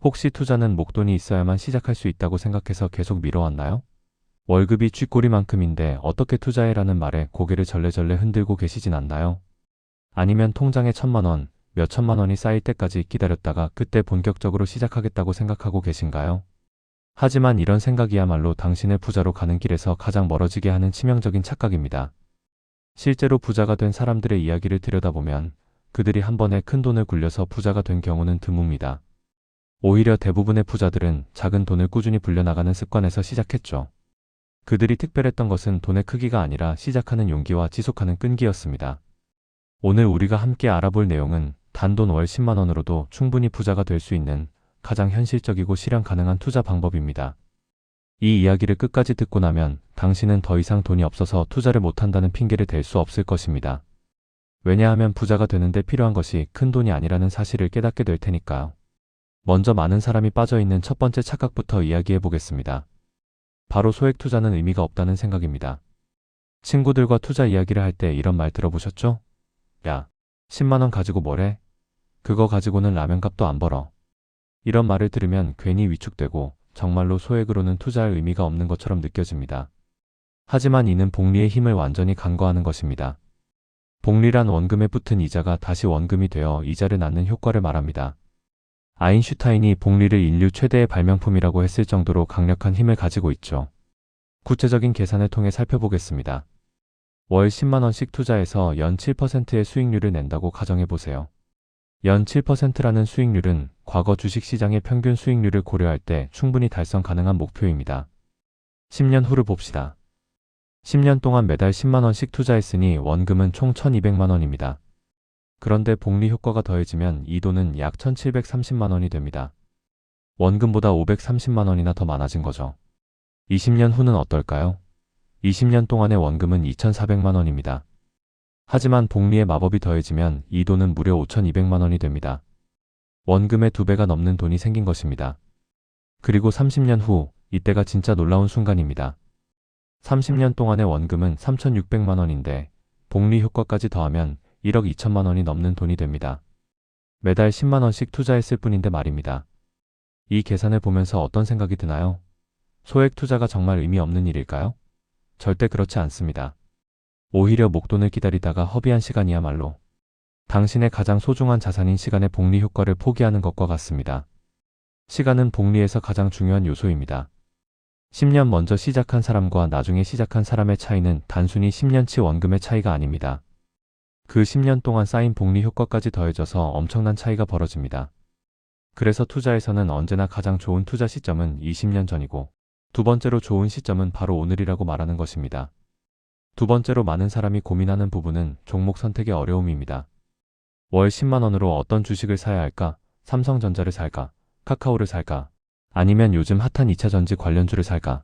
혹시 투자는 목돈이 있어야만 시작할 수 있다고 생각해서 계속 미뤄왔나요? 월급이 쥐꼬리만큼인데 어떻게 투자해라는 말에 고개를 절레절레 흔들고 계시진 않나요? 아니면 통장에 1,000만 원, 몇천만 원이 쌓일 때까지 기다렸다가 그때 본격적으로 시작하겠다고 생각하고 계신가요? 하지만 이런 생각이야말로 당신을 부자로 가는 길에서 가장 멀어지게 하는 치명적인 착각입니다. 실제로 부자가 된 사람들의 이야기를 들여다보면 그들이 한 번에 큰 돈을 굴려서 부자가 된 경우는 드뭅니다. 오히려 대부분의 부자들은 작은 돈을 꾸준히 불려나가는 습관에서 시작했죠. 그들이 특별했던 것은 돈의 크기가 아니라 시작하는 용기와 지속하는 끈기였습니다. 오늘 우리가 함께 알아볼 내용은 단돈 월 10만 원으로도 충분히 부자가 될 수 있는 가장 현실적이고 실현 가능한 투자 방법입니다. 이 이야기를 끝까지 듣고 나면 당신은 더 이상 돈이 없어서 투자를 못한다는 핑계를 댈 수 없을 것입니다. 왜냐하면 부자가 되는데 필요한 것이 큰 돈이 아니라는 사실을 깨닫게 될 테니까요. 먼저 많은 사람이 빠져있는 첫 번째 착각부터 이야기해 보겠습니다. 바로 소액 투자는 의미가 없다는 생각입니다. 친구들과 투자 이야기를 할 때 이런 말 들어보셨죠? 야, 10만 원 가지고 뭐래? 그거 가지고는 라면값도 안 벌어. 이런 말을 들으면 괜히 위축되고 정말로 소액으로는 투자할 의미가 없는 것처럼 느껴집니다. 하지만 이는 복리의 힘을 완전히 간과하는 것입니다. 복리란 원금에 붙은 이자가 다시 원금이 되어 이자를 낳는 효과를 말합니다. 아인슈타인이 복리를 인류 최대의 발명품이라고 했을 정도로 강력한 힘을 가지고 있죠. 구체적인 계산을 통해 살펴보겠습니다. 월 10만 원씩 투자해서 연 7%의 수익률을 낸다고 가정해보세요. 연 7%라는 수익률은 과거 주식시장의 평균 수익률을 고려할 때 충분히 달성 가능한 목표입니다. 10년 후를 봅시다. 10년 동안 매달 10만 원씩 투자했으니 원금은 총 1,200만 원입니다. 그런데 복리 효과가 더해지면 이 돈은 약 1,730만 원이 됩니다. 원금보다 530만 원이나 더 많아진 거죠. 20년 후는 어떨까요? 20년 동안의 원금은 2,400만 원입니다. 하지만 복리의 마법이 더해지면 이 돈은 무려 5,200만 원이 됩니다. 원금의 2배가 넘는 돈이 생긴 것입니다. 그리고 30년 후, 이때가 진짜 놀라운 순간입니다. 30년 동안의 원금은 3,600만 원인데 복리 효과까지 더하면 1억 2천만 원이 넘는 돈이 됩니다. 매달 10만 원씩 투자했을 뿐인데 말입니다. 이 계산을 보면서 어떤 생각이 드나요? 소액 투자가 정말 의미 없는 일일까요? 절대 그렇지 않습니다. 오히려 목돈을 기다리다가 허비한 시간이야말로 당신의 가장 소중한 자산인 시간의 복리 효과를 포기하는 것과 같습니다. 시간은 복리에서 가장 중요한 요소입니다. 10년 먼저 시작한 사람과 나중에 시작한 사람의 차이는 단순히 10년치 원금의 차이가 아닙니다. 그 10년 동안 쌓인 복리 효과까지 더해져서 엄청난 차이가 벌어집니다. 그래서 투자에서는 언제나 가장 좋은 투자 시점은 20년 전이고 두 번째로 좋은 시점은 바로 오늘이라고 말하는 것입니다. 두 번째로 많은 사람이 고민하는 부분은 종목 선택의 어려움입니다. 월 10만 원으로 어떤 주식을 사야 할까? 삼성전자를 살까? 카카오를 살까? 아니면 요즘 핫한 2차전지 관련주를 살까?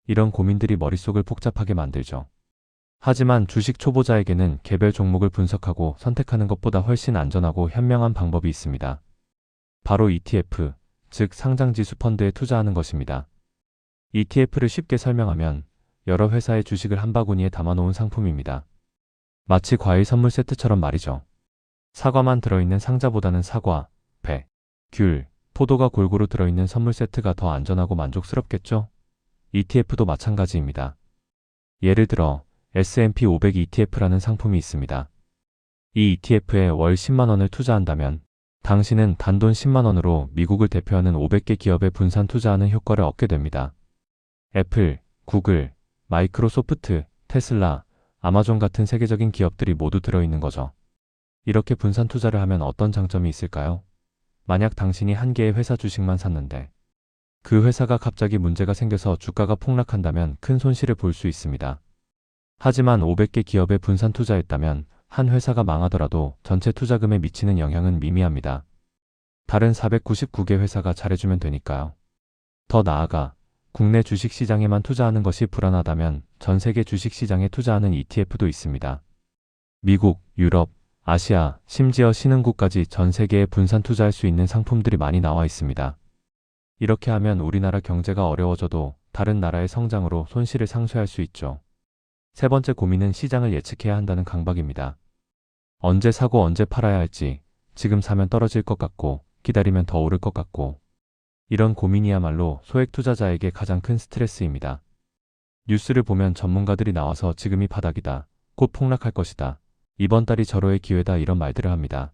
이런 고민들이 머릿속을 복잡하게 만들죠. 하지만 주식 초보자에게는 개별 종목을 분석하고 선택하는 것보다 훨씬 안전하고 현명한 방법이 있습니다. 바로 ETF, 즉 상장지수 펀드에 투자하는 것입니다. ETF를 쉽게 설명하면 여러 회사의 주식을 한 바구니에 담아놓은 상품입니다. 마치 과일 선물 세트처럼 말이죠. 사과만 들어있는 상자보다는 사과, 배, 귤, 포도가 골고루 들어있는 선물 세트가 더 안전하고 만족스럽겠죠? ETF도 마찬가지입니다. 예를 들어 S&P 500 ETF라는 상품이 있습니다. 이 ETF에 월 10만 원을 투자한다면 당신은 단돈 10만 원으로 미국을 대표하는 500개 기업에 분산 투자하는 효과를 얻게 됩니다. 애플, 구글, 마이크로소프트, 테슬라, 아마존 같은 세계적인 기업들이 모두 들어있는 거죠. 이렇게 분산 투자를 하면 어떤 장점이 있을까요? 만약 당신이 한 개의 회사 주식만 샀는데 그 회사가 갑자기 문제가 생겨서 주가가 폭락한다면 큰 손실을 볼 수 있습니다. 하지만 500개 기업에 분산 투자했다면 한 회사가 망하더라도 전체 투자금에 미치는 영향은 미미합니다. 다른 499개 회사가 잘해주면 되니까요. 더 나아가 국내 주식시장에만 투자하는 것이 불안하다면 전 세계 주식시장에 투자하는 ETF도 있습니다. 미국, 유럽, 아시아, 심지어 신흥국까지 전 세계에 분산 투자할 수 있는 상품들이 많이 나와 있습니다. 이렇게 하면 우리나라 경제가 어려워져도 다른 나라의 성장으로 손실을 상쇄할 수 있죠. 세 번째 고민은 시장을 예측해야 한다는 강박입니다. 언제 사고 언제 팔아야 할지, 지금 사면 떨어질 것 같고 기다리면 더 오를 것 같고 이런 고민이야말로 소액 투자자에게 가장 큰 스트레스입니다. 뉴스를 보면 전문가들이 나와서 지금이 바닥이다, 곧 폭락할 것이다, 이번 달이 절호의 기회다 이런 말들을 합니다.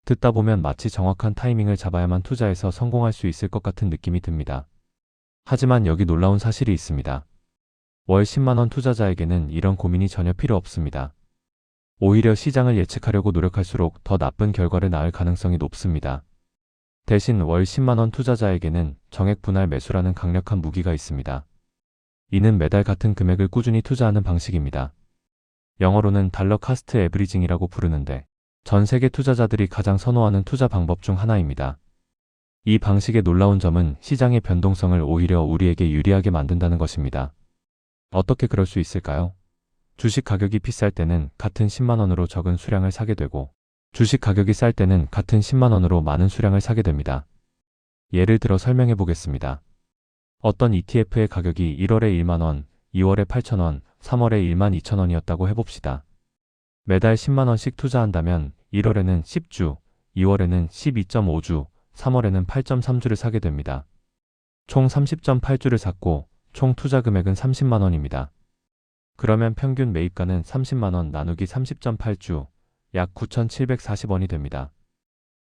듣다 보면 마치 정확한 타이밍을 잡아야만 투자에서 성공할 수 있을 것 같은 느낌이 듭니다. 하지만 여기 놀라운 사실이 있습니다. 월 10만원 투자자에게는 이런 고민이 전혀 필요 없습니다. 오히려 시장을 예측하려고 노력할수록 더 나쁜 결과를 낳을 가능성이 높습니다. 대신 월 10만원 투자자에게는 정액 분할 매수라는 강력한 무기가 있습니다. 이는 매달 같은 금액을 꾸준히 투자하는 방식입니다. 영어로는 달러 카스트 에브리징이라고 부르는데 전 세계 투자자들이 가장 선호하는 투자 방법 중 하나입니다. 이 방식의 놀라운 점은 시장의 변동성을 오히려 우리에게 유리하게 만든다는 것입니다. 어떻게 그럴 수 있을까요? 주식 가격이 비쌀 때는 같은 10만원으로 적은 수량을 사게 되고 주식 가격이 쌀 때는 같은 10만원으로 많은 수량을 사게 됩니다. 예를 들어 설명해 보겠습니다. 어떤 ETF의 가격이 1월에 1만원, 2월에 8천원, 3월에 1만 2천원이었다고 해봅시다. 매달 10만원씩 투자한다면 1월에는 10주, 2월에는 12.5주, 3월에는 8.3주를 사게 됩니다. 총 30.8주를 샀고 총 투자 금액은 30만원입니다. 그러면 평균 매입가는 30만원 나누기 30.8주, 약 9,740원이 됩니다.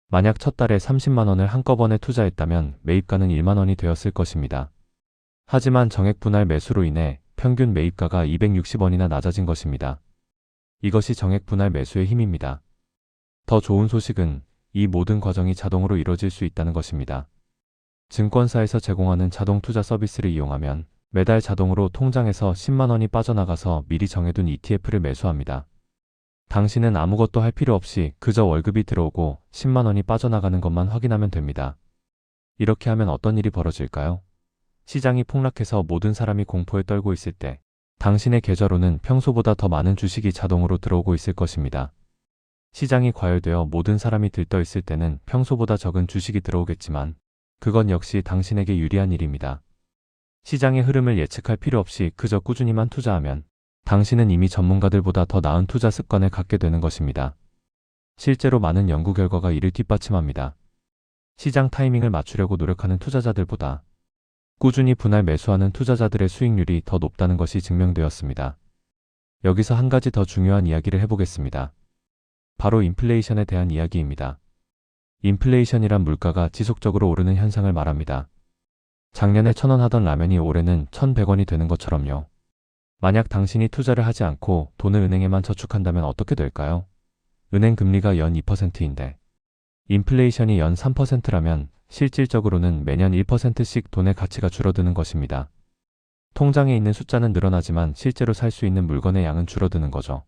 만약 첫 달에 30만원을 한꺼번에 투자했다면 매입가는 1만원이 되었을 것입니다. 하지만 정액 분할 매수로 인해 평균 매입가가 260원이나 낮아진 것입니다. 이것이 정액 분할 매수의 힘입니다. 더 좋은 소식은 이 모든 과정이 자동으로 이루어질 수 있다는 것입니다. 증권사에서 제공하는 자동 투자 서비스를 이용하면 매달 자동으로 통장에서 10만원이 빠져나가서 미리 정해둔 ETF를 매수합니다. 당신은 아무것도 할 필요 없이 그저 월급이 들어오고 10만원이 빠져나가는 것만 확인하면 됩니다. 이렇게 하면 어떤 일이 벌어질까요? 시장이 폭락해서 모든 사람이 공포에 떨고 있을 때 당신의 계좌로는 평소보다 더 많은 주식이 자동으로 들어오고 있을 것입니다. 시장이 과열되어 모든 사람이 들떠 있을 때는 평소보다 적은 주식이 들어오겠지만 그건 역시 당신에게 유리한 일입니다. 시장의 흐름을 예측할 필요 없이 그저 꾸준히만 투자하면 당신은 이미 전문가들보다 더 나은 투자 습관을 갖게 되는 것입니다. 실제로 많은 연구 결과가 이를 뒷받침합니다. 시장 타이밍을 맞추려고 노력하는 투자자들보다 꾸준히 분할 매수하는 투자자들의 수익률이 더 높다는 것이 증명되었습니다. 여기서 한 가지 더 중요한 이야기를 해보겠습니다. 바로 인플레이션에 대한 이야기입니다. 인플레이션이란 물가가 지속적으로 오르는 현상을 말합니다. 작년에 1,000원 하던 라면이 올해는 1,100원이 되는 것처럼요. 만약 당신이 투자를 하지 않고 돈을 은행에만 저축한다면 어떻게 될까요? 은행 금리가 연 2%인데 인플레이션이 연 3%라면 실질적으로는 매년 1%씩 돈의 가치가 줄어드는 것입니다. 통장에 있는 숫자는 늘어나지만 실제로 살 수 있는 물건의 양은 줄어드는 거죠.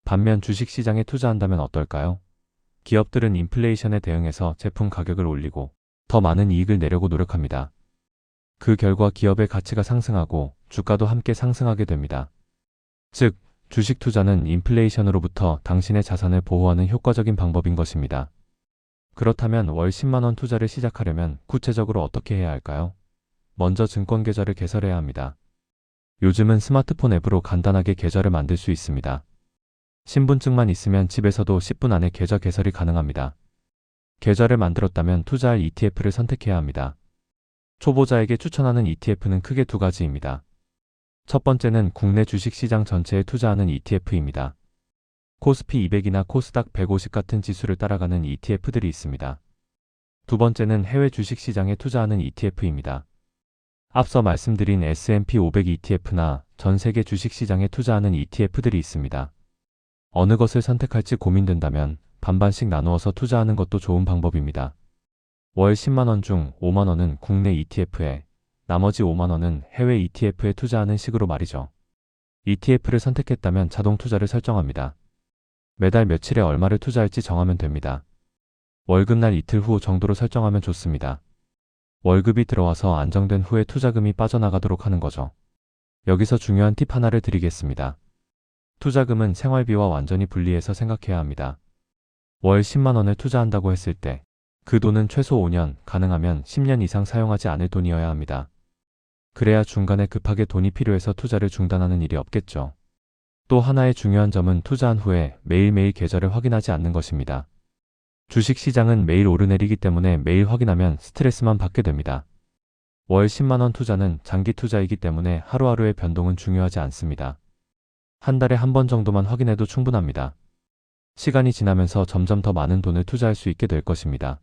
반면 주식시장에 투자한다면 어떨까요? 기업들은 인플레이션에 대응해서 제품 가격을 올리고 더 많은 이익을 내려고 노력합니다. 그 결과 기업의 가치가 상승하고 주가도 함께 상승하게 됩니다. 즉, 주식 투자는 인플레이션으로부터 당신의 자산을 보호하는 효과적인 방법인 것입니다. 그렇다면 월 10만원 투자를 시작하려면 구체적으로 어떻게 해야 할까요? 먼저 증권 계좌를 개설해야 합니다. 요즘은 스마트폰 앱으로 간단하게 계좌를 만들 수 있습니다. 신분증만 있으면 집에서도 10분 안에 계좌 개설이 가능합니다. 계좌를 만들었다면 투자할 ETF를 선택해야 합니다. 초보자에게 추천하는 ETF는 크게 두 가지입니다. 첫 번째는 국내 주식시장 전체에 투자하는 ETF입니다. 코스피 200이나 코스닥 150 같은 지수를 따라가는 ETF들이 있습니다. 두 번째는 해외 주식시장에 투자하는 ETF입니다. 앞서 말씀드린 S&P 500 ETF나 전 세계 주식시장에 투자하는 ETF들이 있습니다. 어느 것을 선택할지 고민된다면 반반씩 나누어서 투자하는 것도 좋은 방법입니다. 월 10만원 중 5만원은 국내 ETF에, 나머지 5만원은 해외 ETF에 투자하는 식으로 말이죠. ETF를 선택했다면 자동 투자를 설정합니다. 매달 며칠에 얼마를 투자할지 정하면 됩니다. 월급날 이틀 후 정도로 설정하면 좋습니다. 월급이 들어와서 안정된 후에 투자금이 빠져나가도록 하는 거죠. 여기서 중요한 팁 하나를 드리겠습니다. 투자금은 생활비와 완전히 분리해서 생각해야 합니다. 월 10만원을 투자한다고 했을 때 그 돈은 최소 5년, 가능하면 10년 이상 사용하지 않을 돈이어야 합니다. 그래야 중간에 급하게 돈이 필요해서 투자를 중단하는 일이 없겠죠. 또 하나의 중요한 점은 투자한 후에 매일매일 계좌를 확인하지 않는 것입니다. 주식 시장은 매일 오르내리기 때문에 매일 확인하면 스트레스만 받게 됩니다. 월 10만원 투자는 장기 투자이기 때문에 하루하루의 변동은 중요하지 않습니다. 한 달에 한 번 정도만 확인해도 충분합니다. 시간이 지나면서 점점 더 많은 돈을 투자할 수 있게 될 것입니다.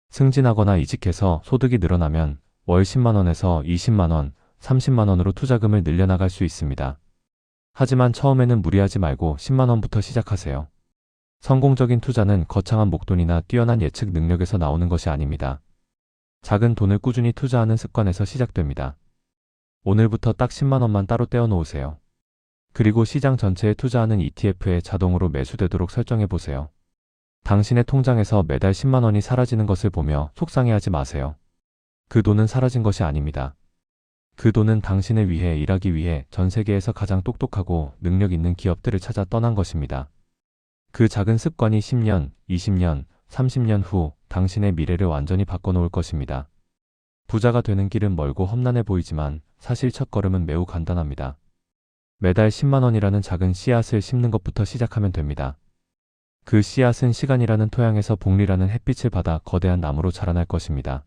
승진하거나 이직해서 소득이 늘어나면 월 10만원에서 20만원, 30만원으로 투자금을 늘려나갈 수 있습니다. 하지만 처음에는 무리하지 말고 10만원부터 시작하세요. 성공적인 투자는 거창한 목돈이나 뛰어난 예측 능력에서 나오는 것이 아닙니다. 작은 돈을 꾸준히 투자하는 습관에서 시작됩니다. 오늘부터 딱 10만원만 따로 떼어 놓으세요. 그리고 시장 전체에 투자하는 ETF에 자동으로 매수되도록 설정해 보세요. 당신의 통장에서 매달 10만원이 사라지는 것을 보며 속상해하지 마세요. 그 돈은 사라진 것이 아닙니다. 그 돈은 당신을 위해 일하기 위해 전 세계에서 가장 똑똑하고 능력 있는 기업들을 찾아 떠난 것입니다. 그 작은 습관이 10년, 20년, 30년 후 당신의 미래를 완전히 바꿔놓을 것입니다. 부자가 되는 길은 멀고 험난해 보이지만 사실 첫걸음은 매우 간단합니다. 매달 10만원이라는 작은 씨앗을 심는 것부터 시작하면 됩니다. 그 씨앗은 시간이라는 토양에서 복리라는 햇빛을 받아 거대한 나무로 자라날 것입니다.